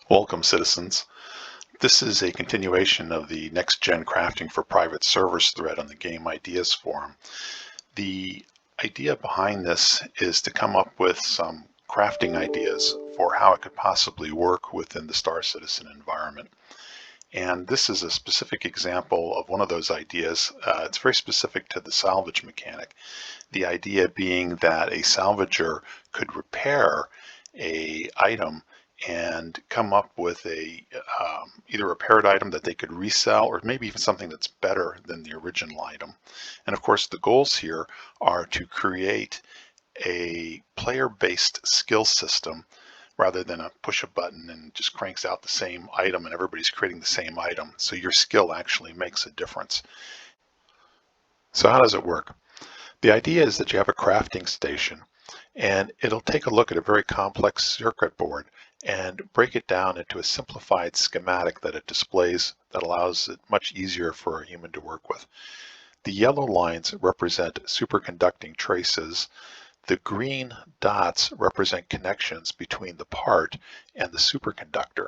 Welcome, citizens. This is a continuation of the Next Gen Crafting for Private Servers thread on the Game Ideas Forum. The idea behind this is to come up with some crafting ideas for how it could possibly work within the Star Citizen environment. And this is a specific example of one of those ideas. It's very specific to the salvage mechanic. The idea being that a salvager could repair a item and come up with a either a repaired item that they could resell, or maybe even something that's better than the original item. And of course, the goals here are to create a player-based skill system rather than a push a button and just cranks out the same item and everybody's creating the same item. So your skill actually makes a difference. So how does it work? The idea is that you have a crafting station, and it'll take a look at a very complex circuit board and break it down into a simplified schematic that it displays that allows it much easier for a human to work with. The yellow lines represent superconducting traces. The green dots represent connections between the part and the superconductor.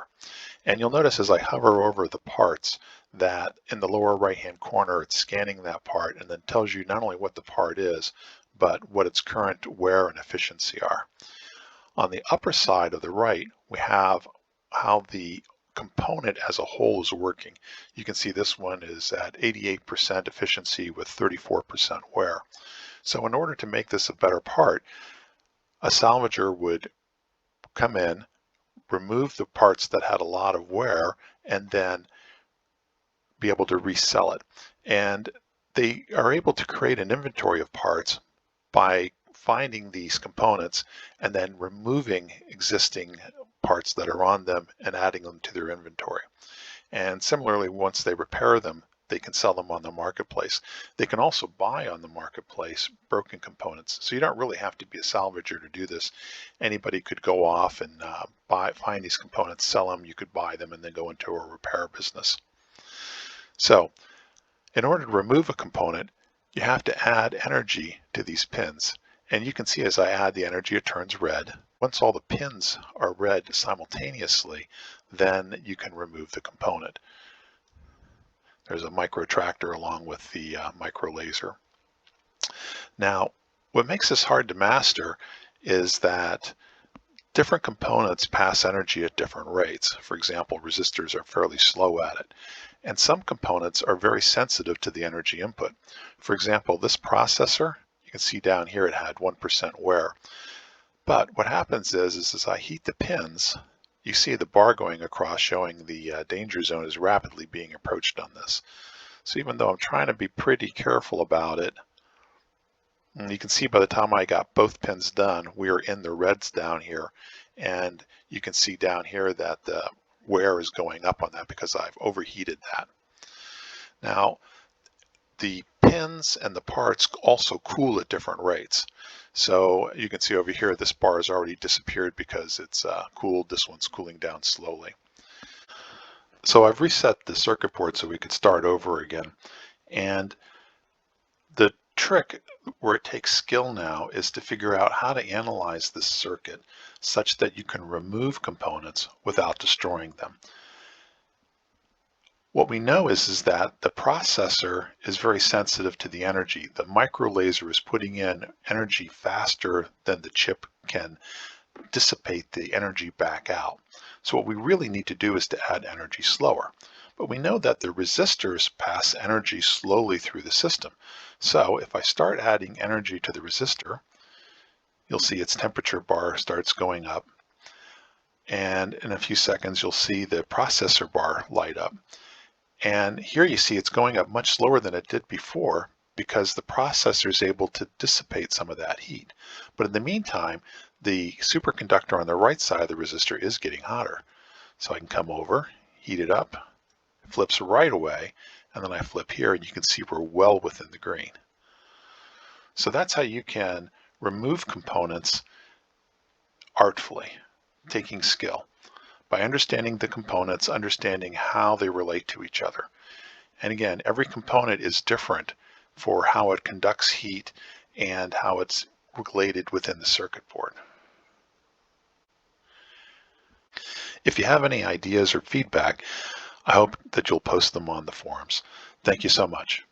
And you'll notice as I hover over the parts that in the lower right-hand corner, it's scanning that part and then tells you not only what the part is, but what its current wear and efficiency are. On the upper side of the right, we have how the component as a whole is working. You can see this one is at 88% efficiency with 34% wear. So in order to make this a better part, a salvager would come in, remove the parts that had a lot of wear, and then be able to resell it. And they are able to create an inventory of parts by finding these components and then removing existing parts that are on them and adding them to their inventory. And similarly, once they repair them, they can sell them on the marketplace. They can also buy on the marketplace broken components. So you don't really have to be a salvager to do this. Anybody could go off and find these components, sell them, you could buy them, and then go into a repair business. So in order to remove a component, you have to add energy to these pins. And you can see as I add the energy, it turns red. Once all the pins are red simultaneously, then you can remove the component. There's a micro tractor along with the micro laser. Now, what makes this hard to master is that different components pass energy at different rates. For example, resistors are fairly slow at it. And some components are very sensitive to the energy input. For example, this processor, you can see down here it had 1% wear. But what happens is as I heat the pins, you see the bar going across showing the danger zone is rapidly being approached on this. So even though I'm trying to be pretty careful about it, you can see by the time I got both pins done, we are in the reds down here. And you can see down here that the wear is going up on that because I've overheated that. Now, the pins and the parts also cool at different rates. So you can see over here, this bar has already disappeared because it's cooled. This one's cooling down slowly. So I've reset the circuit board so we could start over again. And the trick where it takes skill now is to figure out how to analyze this circuit such that you can remove components without destroying them. What we know is that the processor is very sensitive to the energy. The micro laser is putting in energy faster than the chip can dissipate the energy back out. So what we really need to do is to add energy slower. But we know that the resistors pass energy slowly through the system. So if I start adding energy to the resistor, you'll see its temperature bar starts going up. And in a few seconds, you'll see the processor bar light up. And here you see it's going up much slower than it did before because the processor is able to dissipate some of that heat. But in the meantime, the superconductor on the right side of the resistor is getting hotter. So I can come over, heat it up, it flips right away, and then I flip here and you can see we're well within the green. So that's how you can remove components artfully, taking skill. By understanding the components, understanding how they relate to each other. And again, every component is different for how it conducts heat and how it's related within the circuit board. If you have any ideas or feedback, I hope that you'll post them on the forums. Thank you so much.